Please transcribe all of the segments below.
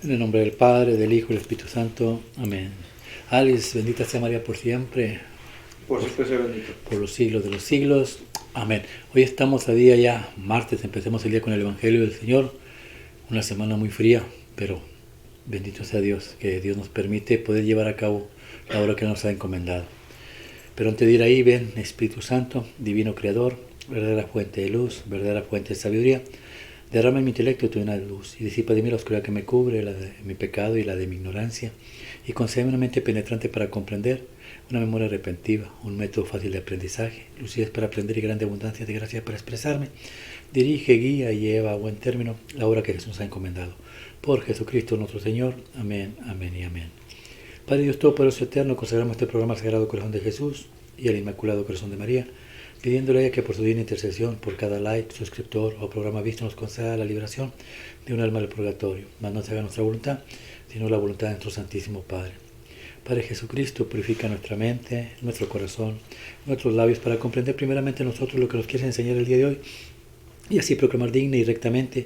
En el nombre del Padre, del Hijo y del Espíritu Santo. Amén. Alice, bendita sea María por siempre, Por siempre sea bendito. por los siglos de los siglos. Amén. Hoy estamos a día ya martes, empecemos el día con el Evangelio del Señor. Una semana muy fría, pero bendito sea Dios, que Dios nos permite poder llevar a cabo la obra que nos ha encomendado. Pero antes de ir ahí, ven, Espíritu Santo, Divino Creador, verdadera fuente de luz, verdadera fuente de sabiduría. Derrama en mi intelecto tu llena de luz y disipa de mí la oscuridad que me cubre, la de mi pecado y la de mi ignorancia, y concédeme una mente penetrante para comprender, una memoria repentiva, un método fácil de aprendizaje, lucidez para aprender y grande abundancia de gracia para expresarme. Dirige, guía y lleva a buen término la obra que Jesús nos ha encomendado. Por Jesucristo nuestro Señor. Amén, amén y amén. Padre Dios Todopoderoso Eterno, consagramos este programa al Sagrado Corazón de Jesús y al Inmaculado Corazón de María, pidiéndole a ella que por su divina intercesión, por cada like, suscriptor o programa visto nos conceda la liberación de un alma del purgatorio. Mas no se haga nuestra voluntad, sino la voluntad de nuestro Santísimo Padre. Padre Jesucristo, purifica nuestra mente, nuestro corazón, nuestros labios, para comprender primeramente nosotros lo que nos quieres enseñar el día de hoy, y así proclamar digna y rectamente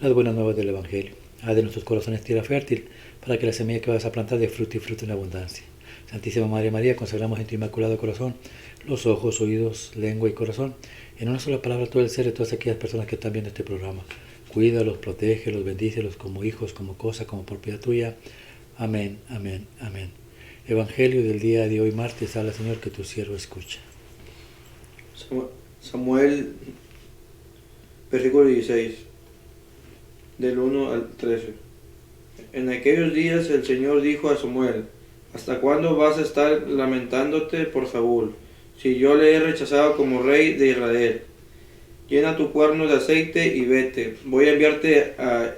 las buenas nuevas del Evangelio. Haz de nuestros corazones tierra fértil, para que la semilla que vas a plantar dé fruto y fruto en abundancia. Santísima Madre María, consagramos en tu Inmaculado Corazón los ojos, oídos, lengua y corazón, en una sola palabra todo el ser de todas aquellas personas que están viendo este programa. Cuídalos, protégelos, bendícelos como hijos, como cosa, como propiedad tuya. Amén, amén, amén. Evangelio del día de hoy, martes, habla Señor, que tu siervo escucha. Samuel, versículo 16, del 1 al 13. En aquellos días el Señor dijo a Samuel: ¿hasta cuándo vas a estar lamentándote por Saúl, si yo le he rechazado como rey de Israel? Llena tu cuerno de aceite y vete. Voy a enviarte a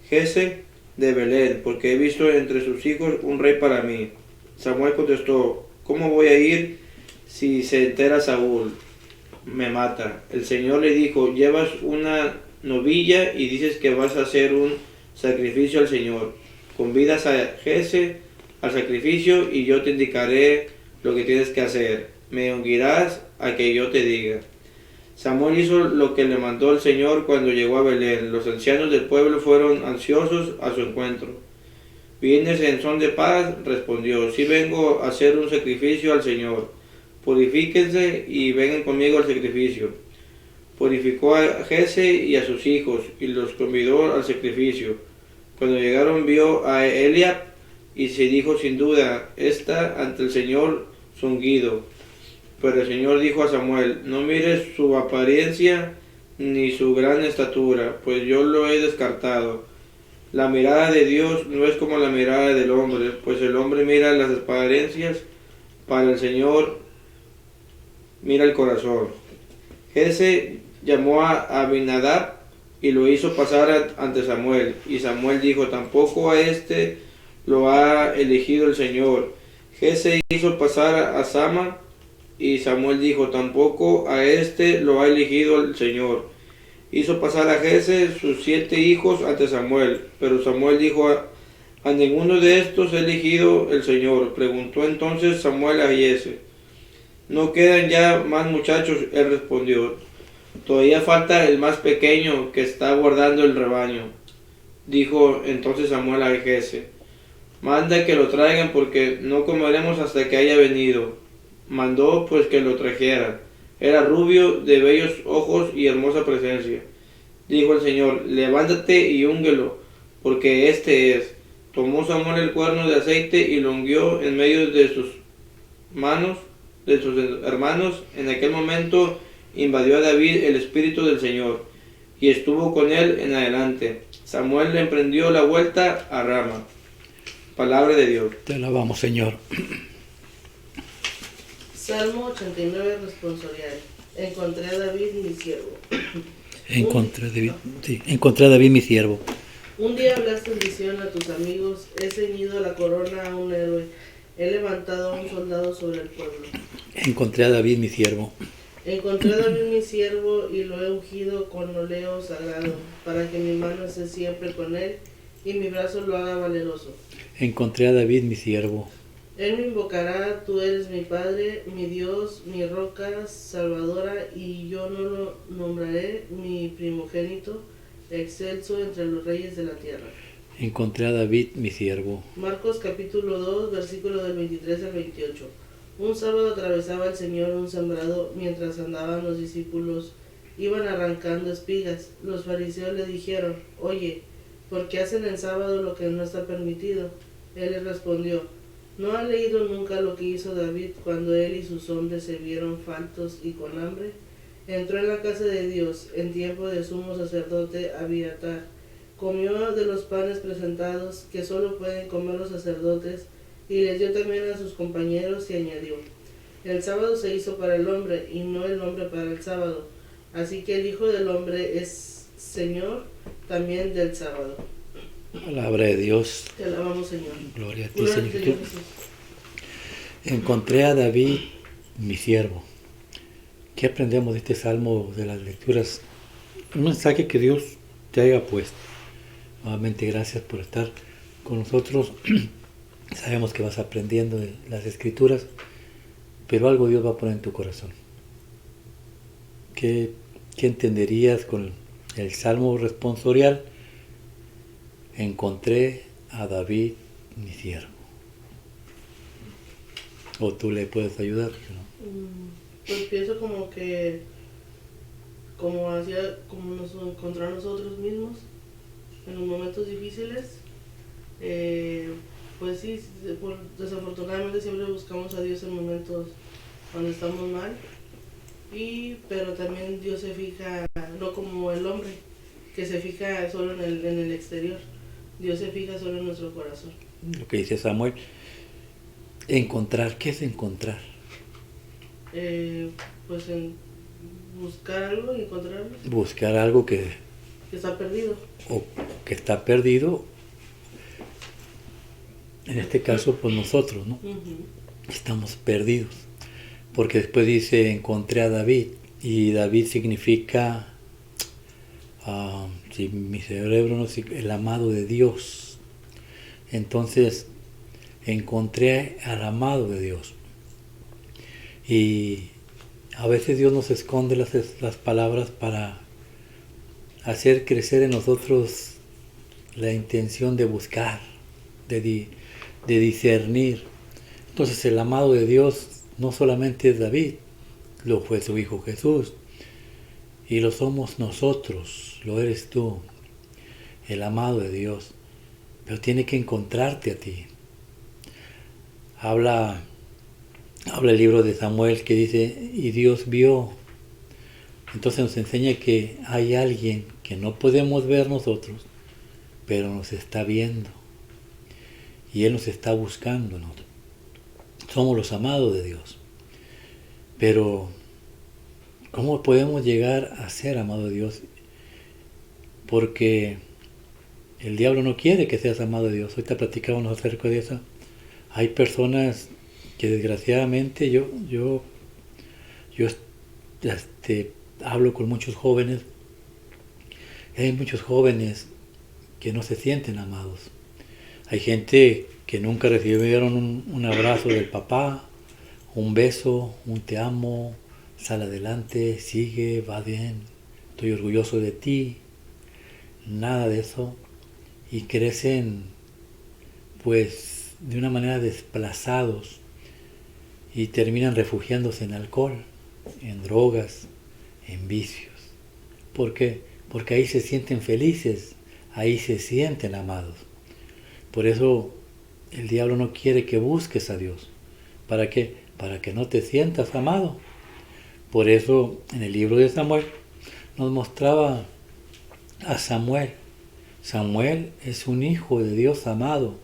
Jese de Belén, porque he visto entre sus hijos un rey para mí. Samuel contestó: ¿cómo voy a ir si se entera Saúl? Me mata. El Señor le dijo: llevas una novilla y dices que vas a hacer un sacrificio al Señor. Convidas a Jese al sacrificio y yo te indicaré lo que tienes que hacer. Me ungirás a que yo te diga. Samuel hizo lo que le mandó el Señor cuando llegó a Belén. Los ancianos del pueblo fueron ansiosos a su encuentro. ¿Vienes en son de paz? Respondió: sí, vengo a hacer un sacrificio al Señor. Purifíquense y vengan conmigo al sacrificio. Purificó a Jese y a sus hijos y los convidó al sacrificio. Cuando llegaron vio a Eliab y se dijo: sin duda, está ante el Señor su ungido. Pero el Señor dijo a Samuel: no mires su apariencia ni su gran estatura, pues yo lo he descartado. La mirada de Dios no es como la mirada del hombre, pues el hombre mira las apariencias, para el Señor mira el corazón. Jese llamó a Abinadab y lo hizo pasar ante Samuel. Y Samuel dijo: tampoco a este lo ha elegido el Señor. Jese hizo pasar a Sama, y Samuel dijo: tampoco a este lo ha elegido el Señor. Hizo pasar a Jese sus 7 hijos ante Samuel, pero Samuel dijo: a ninguno de estos ha elegido el Señor. Preguntó entonces Samuel a Jese: ¿no quedan ya más muchachos? Él respondió: todavía falta el más pequeño, que está guardando el rebaño. Dijo entonces Samuel a Jese: manda que lo traigan, porque no comeremos hasta que haya venido. Mandó pues que lo trajeran. Era rubio, de bellos ojos y hermosa presencia. Dijo el Señor: levántate y únguelo, porque este es. Tomó Samuel el cuerno de aceite y lo ungió en medio de sus manos, de sus hermanos. En aquel momento invadió a David el Espíritu del Señor, y estuvo con él en adelante. Samuel le emprendió la vuelta a Rama. Palabra de Dios. Te alabamos, Señor. Salmo 89, responsorial. Encontré a David, mi siervo. Encontré a David, mi siervo. Un día hablaste en visión a tus amigos, he ceñido la corona a un héroe, he levantado a un soldado sobre el pueblo. Encontré a David, mi siervo. Encontré a David, mi siervo, y lo he ungido con óleo sagrado, para que mi mano esté siempre con él, y mi brazo lo haga valeroso. Encontré a David, mi siervo. Él me invocará: tú eres mi Padre, mi Dios, mi roca salvadora, y yo no lo nombraré mi primogénito, excelso entre los reyes de la tierra. Encontré a David, mi siervo. Marcos capítulo 2, versículo del 23 al 28. Un sábado atravesaba el Señor un sembrado mientras andaban los discípulos, iban arrancando espigas. Los fariseos le dijeron, oye, ¿por qué hacen el sábado lo que no está permitido? Él les respondió, ¿no ha leído nunca lo que hizo David cuando él y sus hombres se vieron faltos y con hambre? Entró en la casa de Dios en tiempo de sumo sacerdote Abiatar. Comió de los panes presentados que solo pueden comer los sacerdotes y les dio también a sus compañeros y añadió, el sábado se hizo para el hombre y no el hombre para el sábado. Así que el Hijo del Hombre es Señor también del sábado. Palabra de Dios. Te alabamos, Señor. Gloria a ti, Gloria al Señor. Señor Jesús. Encontré a David, mi siervo. ¿Qué aprendemos de este salmo, de las lecturas? Un mensaje que Dios te haya puesto. Nuevamente, gracias por estar con nosotros. Sabemos que vas aprendiendo de las Escrituras, pero algo Dios va a poner en tu corazón. ¿Qué entenderías con el salmo responsorial? Encontré a David, mi siervo. O tú le puedes ayudar, ¿no? Pues pienso como que, como nos encontramos nosotros mismos en los momentos difíciles, pues sí, desafortunadamente siempre buscamos a Dios en momentos cuando estamos mal, pero también Dios se fija, no como el hombre, que se fija solo en el exterior, Dios se fija solo en nuestro corazón. Lo que dice Samuel, encontrar, ¿qué es encontrar? Pues en buscar algo y encontrarlo. Buscar algo que está perdido. O que está perdido, en este caso, pues nosotros, ¿no? Estamos perdidos. Porque después dice, encontré a David, y David significa, si mi cerebro no sigue, el amado de Dios. Entonces, encontré al amado de Dios. Y a veces Dios nos esconde las palabras para hacer crecer en nosotros la intención de buscar, de discernir. Entonces el amado de Dios no solamente es David, lo fue su Hijo Jesús, y lo somos nosotros, lo eres tú, el amado de Dios, pero tiene que encontrarte a ti. Habla el libro de Samuel que dice, y Dios vio. Entonces nos enseña que hay alguien que no podemos ver nosotros, pero nos está viendo. Y Él nos está buscando. Somos los amados de Dios. Pero, ¿cómo podemos llegar a ser amados de Dios? Porque el diablo no quiere que seas amado de Dios. Ahorita platicábamos acerca de eso. Hay personas que desgraciadamente yo hablo con muchos jóvenes. Hay muchos jóvenes que no se sienten amados. Hay gente que nunca recibieron un abrazo del papá, un beso, un te amo, sal adelante, sigue, va bien, estoy orgulloso de ti. Nada de eso. Y crecen pues de una manera desplazados y terminan refugiándose en alcohol, en drogas, en vicios. ¿Por qué? Porque ahí se sienten felices, ahí se sienten amados. Por eso el diablo no quiere que busques a Dios. ¿Para qué? Para que no te sientas amado. Por eso en el libro de Samuel nos mostraba a Samuel. Samuel es un hijo de Dios amado.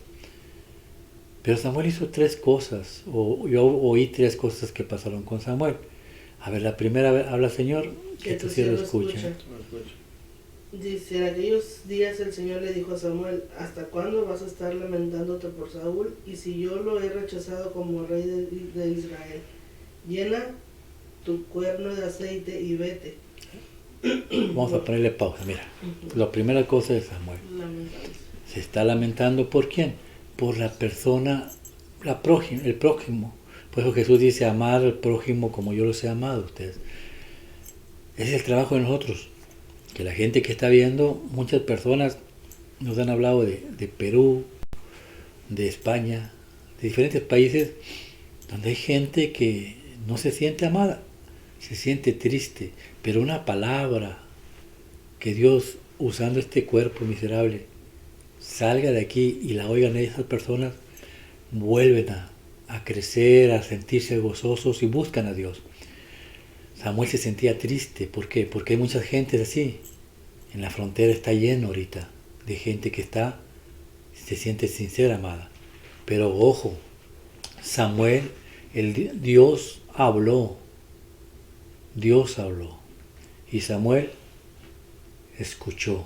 Pero Samuel hizo tres cosas, o yo oí tres cosas que pasaron con Samuel. A ver, la primera, habla Señor, que tu siervo escuche. Dice, en aquellos días el Señor le dijo a Samuel, ¿hasta cuándo vas a estar lamentándote por Saúl? Y si yo lo he rechazado como rey de Israel, llena tu cuerno de aceite y vete. Vamos a ponerle pausa, mira. La primera cosa de Samuel. Se está lamentando, ¿por quién? Por la persona, el prójimo. Por eso Jesús dice, amar al prójimo como yo los he amado a ustedes. Ese es el trabajo de nosotros. Que la gente que está viendo, muchas personas nos han hablado de Perú, de España, de diferentes países donde hay gente que no se siente amada, se siente triste, pero una palabra que Dios, usando este cuerpo miserable, salga de aquí y la oigan esas personas, vuelven a crecer, a sentirse gozosos y buscan a Dios. Samuel se sentía triste, ¿por qué? Porque hay mucha gente así. En la frontera está lleno ahorita de gente que se siente sincera, amada. Pero ojo, Samuel, Dios habló, y Samuel escuchó.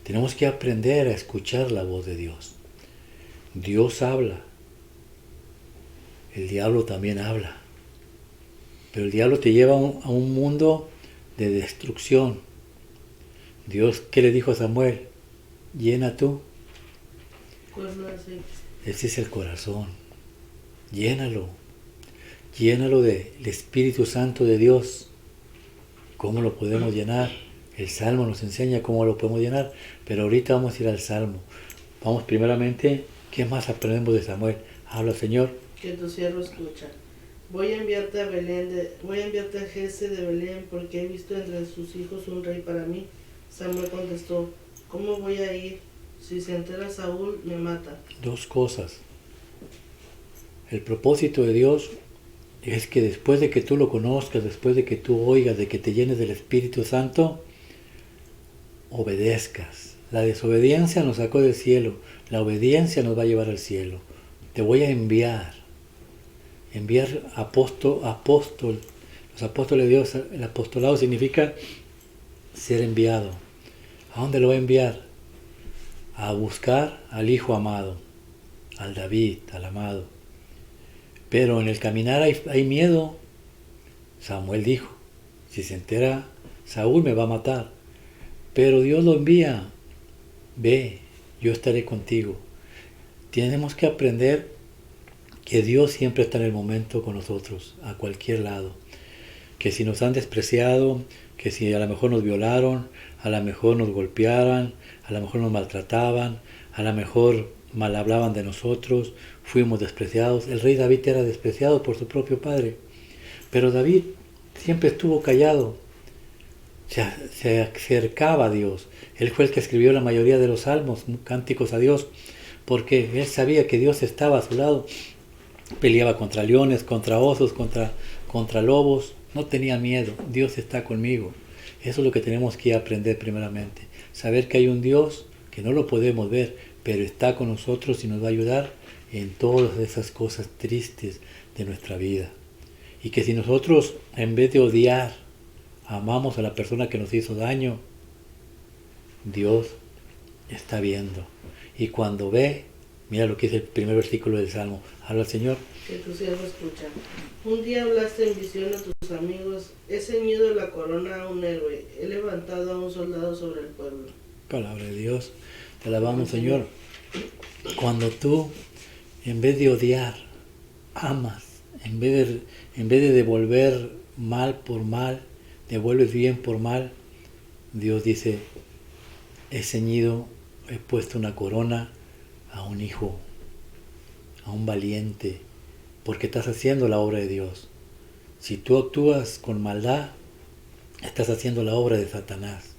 Tenemos que aprender a escuchar la voz de Dios. Dios habla, el diablo también habla, pero el diablo te lleva a un mundo de destrucción. Dios, ¿qué le dijo a Samuel? Llena tú. Ese es el corazón. Llénalo del Espíritu Santo de Dios. ¿Cómo lo podemos llenar? El Salmo nos enseña cómo lo podemos llenar, pero ahorita vamos a ir al Salmo. Vamos primeramente, ¿qué más aprendemos de Samuel? Habla, Señor. Que tu siervo escucha. Voy a enviarte a Jesse de Belén, porque he visto entre sus hijos un rey para mí. Samuel contestó, ¿cómo voy a ir? Si se entera Saúl, me mata. Dos cosas. El propósito de Dios es que después de que tú lo conozcas, después de que tú oigas, de que te llenes del Espíritu Santo, obedezcas. La desobediencia nos sacó del cielo, la obediencia nos va a llevar al cielo. Te voy a enviar apóstol. Los apóstoles de Dios, el apostolado significa ser enviado. ¿A dónde lo va a enviar? A buscar al Hijo amado, al David, al amado. Pero en el caminar hay miedo. Samuel dijo, si se entera Saúl me va a matar. Pero Dios lo envía. Ve, yo estaré contigo. Tenemos que aprender que Dios siempre está en el momento con nosotros, a cualquier lado. Que si nos han despreciado, que si a lo mejor nos violaron, a lo mejor nos golpearan, a lo mejor nos maltrataban, a lo mejor mal hablaban de nosotros, fuimos despreciados. El rey David era despreciado por su propio padre, pero David siempre estuvo callado, se acercaba a Dios. Él fue el que escribió la mayoría de los salmos, cánticos a Dios, porque él sabía que Dios estaba a su lado. Peleaba contra leones, contra osos, contra lobos, no tenía miedo. Dios está conmigo. Eso es lo que tenemos que aprender primeramente. Saber que hay un Dios que no lo podemos ver, pero está con nosotros y nos va a ayudar en todas esas cosas tristes de nuestra vida. Y que si nosotros, en vez de odiar, amamos a la persona que nos hizo daño, Dios está viendo. Y cuando ve, mira lo que dice el primer versículo del Salmo. Habla, Señor. Que tu siervo escucha. Un día hablaste en visión a tus amigos, he ceñido la corona a un héroe, he levantado a un soldado sobre el pueblo. Palabra de Dios. Te alabamos, Señor. Cuando tú, en vez de odiar, amas, en vez de devolver mal por mal, devuelves bien por mal, Dios dice, he ceñido, he puesto una corona a un hijo, a un valiente, porque estás haciendo la obra de Dios. Si tú actúas con maldad, estás haciendo la obra de Satanás.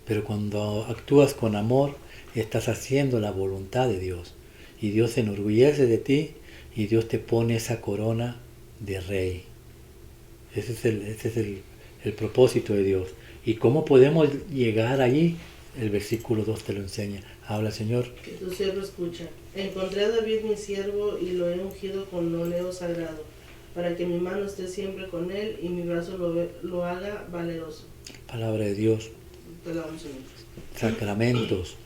Pero cuando actúas con amor, estás haciendo la voluntad de Dios. Y Dios se enorgullece de ti y Dios te pone esa corona de rey. Ese es el propósito de Dios. ¿Y cómo podemos llegar allí? El versículo 2 te lo enseña. Habla, Señor. Que tu siervo escucha. Encontré a David mi siervo y lo he ungido con óleo sagrado, para que mi mano esté siempre con él y mi brazo lo haga valeroso. Palabra de Dios. Perdón, Señor. Sacramentos.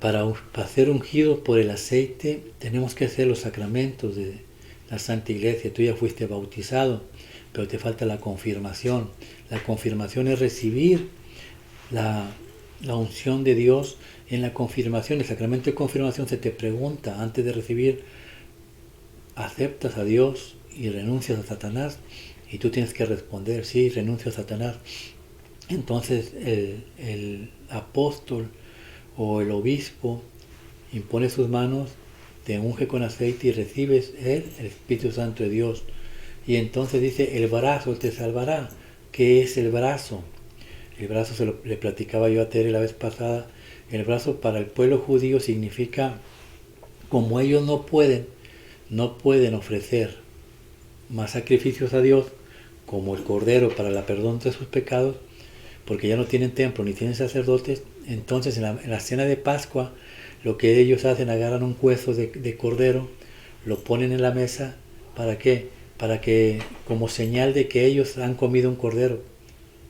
Para ser ungidos por el aceite tenemos que hacer los sacramentos de la Santa Iglesia. Tú ya fuiste bautizado, pero te falta la confirmación. La confirmación es recibir la unción de Dios. En la confirmación, el sacramento de confirmación se te pregunta antes de recibir, ¿aceptas a Dios y renuncias a Satanás? Y tú tienes que responder, sí, renuncio a Satanás. Entonces el apóstol o el obispo impone sus manos, te unge con aceite y recibes el Espíritu Santo de Dios. Y entonces dice, el brazo te salvará. ¿Qué es el brazo? El brazo le platicaba yo a Tere la vez pasada. El brazo para el pueblo judío significa, como ellos no pueden ofrecer más sacrificios a Dios, como el cordero para la perdón de sus pecados, porque ya no tienen templo ni tienen sacerdotes. Entonces en la cena de Pascua lo que ellos hacen, agarran un hueso de cordero, lo ponen en la mesa. ¿Para qué? Para que, como señal de que ellos han comido un cordero,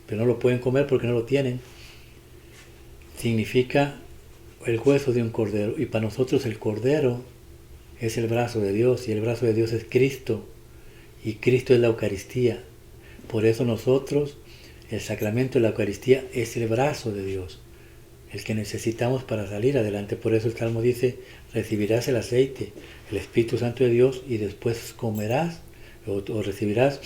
pero no lo pueden comer porque no lo tienen. Significa el hueso de un cordero, y para nosotros el cordero es el brazo de Dios, y el brazo de Dios es Cristo, y Cristo es la Eucaristía. Por eso nosotros, el sacramento de la Eucaristía es el brazo de Dios, el que necesitamos para salir adelante. Por eso el Salmo dice, recibirás el aceite, el Espíritu Santo de Dios, y después comerás o recibirás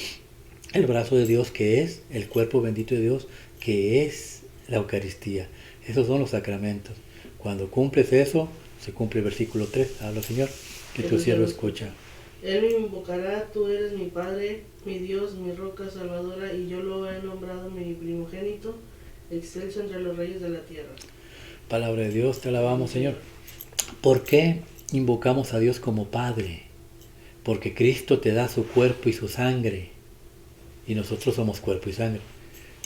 el brazo de Dios, que es el cuerpo bendito de Dios, que es la Eucaristía. Esos son los sacramentos. Cuando cumples eso, se cumple el versículo 3. Habla, Señor, que tu siervo escucha. Él me invocará, tú eres mi Padre, mi Dios, mi roca salvadora, y yo lo he nombrado mi primogénito, excelso entre los reyes de la tierra. Palabra de Dios, te alabamos, Señor. ¿Por qué invocamos a Dios como Padre? Porque Cristo te da su cuerpo y su sangre, y nosotros somos cuerpo y sangre.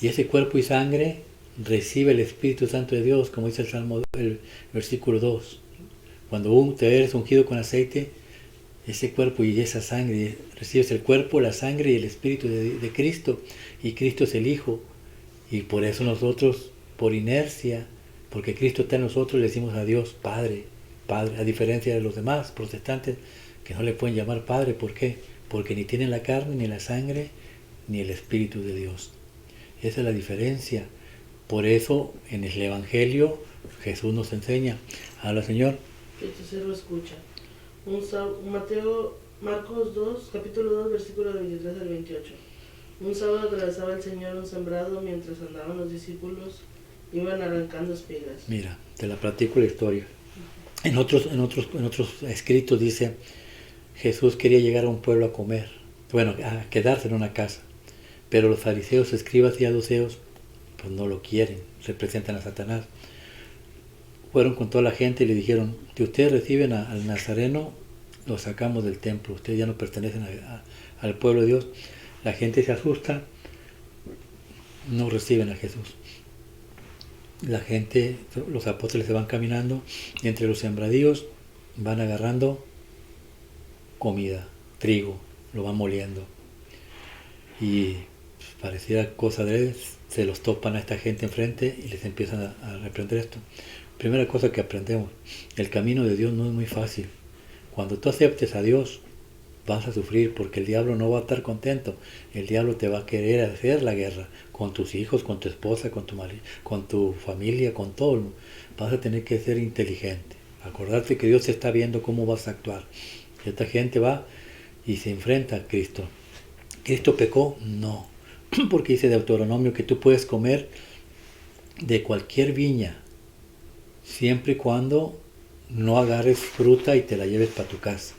Y ese cuerpo y sangre recibe el Espíritu Santo de Dios, como dice el Salmo, el versículo 2. Cuando te eres ungido con aceite, ese cuerpo y esa sangre, recibes el cuerpo, la sangre y el Espíritu de Cristo, y Cristo es el Hijo. Y por eso nosotros, por inercia, porque Cristo está en nosotros, le decimos a Dios Padre, Padre, a diferencia de los demás protestantes que no le pueden llamar Padre. ¿Por qué? Porque ni tienen la carne, ni la sangre, ni el Espíritu de Dios. Esa es la diferencia. Por eso en el Evangelio Jesús nos enseña, habla, Señor, Que tu siervo escucha. Marcos 2, capítulo 2, versículo 23 al 28. Un sábado atravesaba el Señor un sembrado mientras andaban los discípulos, iban arrancando espigas. Mira, te la platico la historia. En otros escritos dice, Jesús quería llegar a un pueblo a comer, a quedarse en una casa, pero los fariseos, escribas y saduceos, pues no lo quieren, representan a Satanás. Fueron con toda la gente y le dijeron, si ustedes reciben al Nazareno, lo sacamos del templo, ustedes ya no pertenecen al pueblo de Dios. La gente se asusta, no reciben a Jesús. La gente, los apóstoles se van caminando, y entre los sembradíos van agarrando comida, trigo, lo van moliendo. Y pareciera cosa de él, se los topan a esta gente enfrente y les empiezan a reprender esto. Primera cosa que aprendemos, el camino de Dios no es muy fácil. Cuando tú aceptes a Dios, vas a sufrir, porque el diablo no va a estar contento. El diablo te va a querer hacer la guerra con tus hijos, con tu esposa, con tu marido, con tu familia, con todo. Vas a tener que ser inteligente. Acordarte que Dios está viendo cómo vas a actuar. Esta gente va y se enfrenta a Cristo. ¿Cristo pecó? No. Porque dice Deuteronomio que tú puedes comer de cualquier viña, siempre y cuando no agarres fruta y te la lleves para tu casa.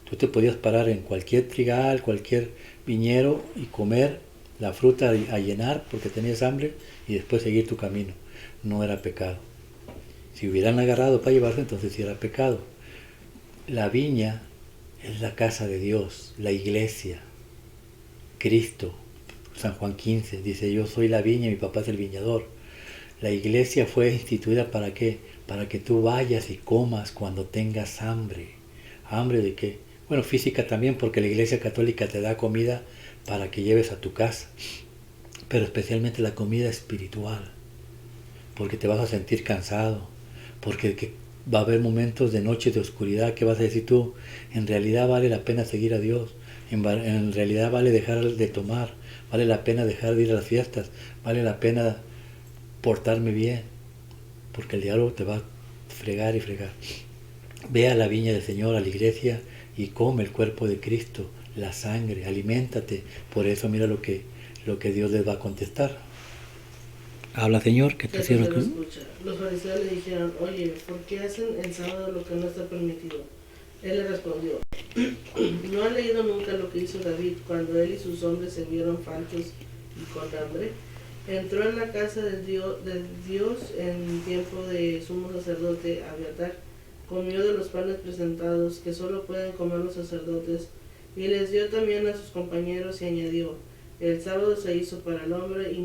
Tú te podías parar en cualquier trigal, cualquier viñero y comer la fruta a llenar porque tenías hambre y después seguir tu camino. No era pecado. Si hubieran agarrado para llevarse, entonces sí era pecado. La viña es la casa de Dios, la iglesia, Cristo. San Juan 15 dice, yo soy la viña y mi papá es el viñador. La iglesia fue instituida ¿para qué? Para que tú vayas y comas cuando tengas hambre. ¿Hambre de qué? Bueno, física también, porque la Iglesia Católica te da comida para que lleves a tu casa. Pero especialmente la comida espiritual. Porque te vas a sentir cansado. Porque va a haber momentos de noche de oscuridad que vas a decir tú, en realidad vale la pena seguir a Dios. En realidad vale dejar de tomar. Vale la pena dejar de ir a las fiestas. Vale la pena portarme bien. Porque el diablo te va a fregar y fregar. Ve a la viña del Señor, a la iglesia, y come el cuerpo de Cristo, la sangre, aliméntate. Por eso mira lo que Dios les va a contestar. Habla, Señor, que tu que tu siervo siervo escucha. Los fariseos le dijeron, oye, ¿por qué hacen el sábado lo que no está permitido? Él le respondió, ¿no ha leído nunca lo que hizo David cuando él y sus hombres se vieron faltos y con hambre? Entró en la casa de Dios en tiempo de sumo sacerdote Abiatar, comió de los panes presentados que solo pueden comer los sacerdotes, y les dio también a sus compañeros y añadió, el sábado se hizo para el hombre y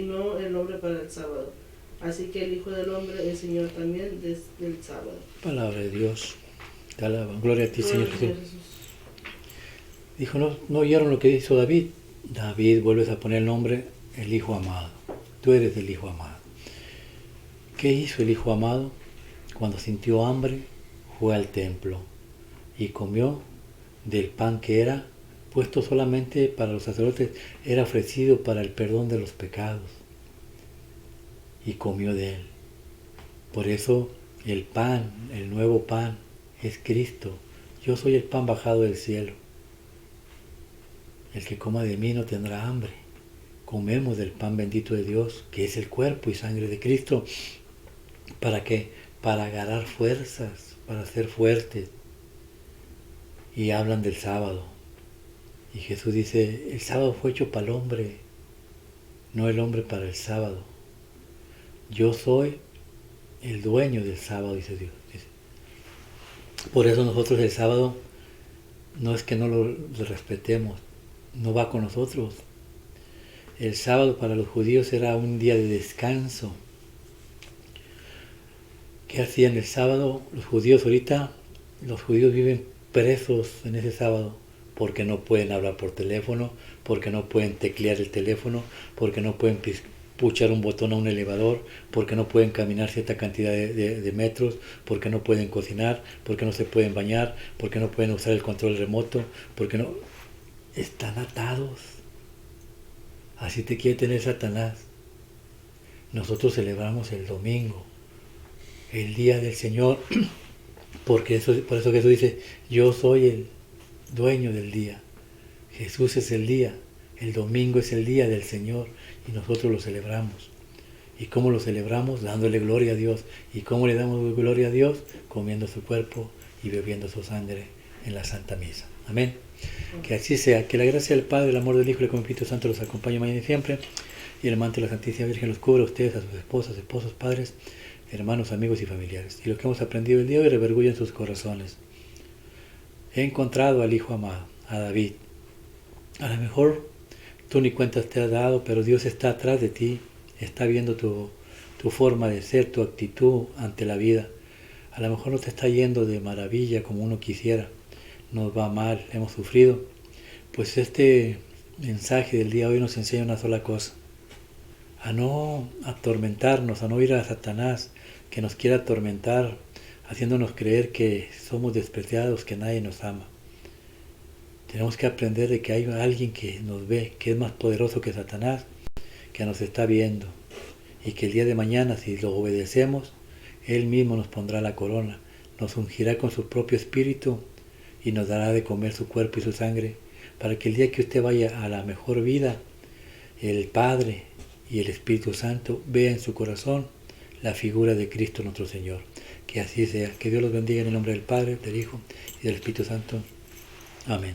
no el hombre para el sábado. Así que el Hijo del Hombre es Señor también del sábado. Palabra de Dios. Te alaba. Gloria a ti, Gloria Señor a Jesús. Jesús. Dijo, no oyeron lo que hizo David. David, vuelves a poner el nombre, el Hijo amado. Tú eres el Hijo amado. ¿Qué hizo el Hijo amado? Cuando sintió hambre, fue al templo y comió del pan que era puesto solamente para los sacerdotes, era ofrecido para el perdón de los pecados, y comió de él. Por eso el pan, el nuevo pan, es Cristo. Yo soy el pan bajado del cielo. El que coma de mí no tendrá hambre. Comemos del pan bendito de Dios, que es el cuerpo y sangre de Cristo. ¿Para qué? Para agarrar fuerzas, para ser fuertes. Y hablan del sábado. Y Jesús dice, el sábado fue hecho para el hombre, no el hombre para el sábado. Yo soy el dueño del sábado, dice Dios. Por eso nosotros el sábado no es que no lo respetemos, no va con nosotros. El sábado para los judíos era un día de descanso. ¿Qué hacían el sábado? Los judíos ahorita, los judíos viven presos en ese sábado porque no pueden hablar por teléfono, porque no pueden teclear el teléfono, porque no pueden puchar un botón a un elevador, porque no pueden caminar cierta cantidad de metros, porque no pueden cocinar, porque no se pueden bañar, porque no pueden usar el control remoto, porque no... Están atados. Así te quiere tener Satanás. Nosotros celebramos el domingo, el día del Señor, porque por eso Jesús dice, yo soy el dueño del día. Jesús es el día, el domingo es el día del Señor y nosotros lo celebramos. ¿Y cómo lo celebramos? Dándole gloria a Dios. ¿Y cómo le damos gloria a Dios? Comiendo su cuerpo y bebiendo su sangre en la Santa Misa. Amén. Que así sea. Que la gracia del Padre, el amor del Hijo y el Espíritu Santo los acompañe mañana y siempre. Y el manto de la Santísima Virgen los cubra a ustedes, a sus esposas, esposos, padres, hermanos, amigos y familiares. Y lo que hemos aprendido el día de hoy revergulla en sus corazones. He encontrado al Hijo amado, a David. A lo mejor tú ni cuentas te has dado, pero Dios está atrás de ti, está viendo tu forma de ser, tu actitud ante la vida. A lo mejor no te está yendo de maravilla como uno quisiera, nos va mal, hemos sufrido. Pues este mensaje del día de hoy nos enseña una sola cosa: a no atormentarnos, a no ir a Satanás que nos quiera atormentar, haciéndonos creer que somos despreciados, que nadie nos ama. Tenemos que aprender de que hay alguien que nos ve, que es más poderoso que Satanás, que nos está viendo, y que el día de mañana, si lo obedecemos, Él mismo nos pondrá la corona, nos ungirá con su propio espíritu y nos dará de comer su cuerpo y su sangre, para que el día que usted vaya a la mejor vida, el Padre y el Espíritu Santo vea en su corazón la figura de Cristo nuestro Señor. Que así sea. Que Dios los bendiga en el nombre del Padre, del Hijo y del Espíritu Santo. Amén.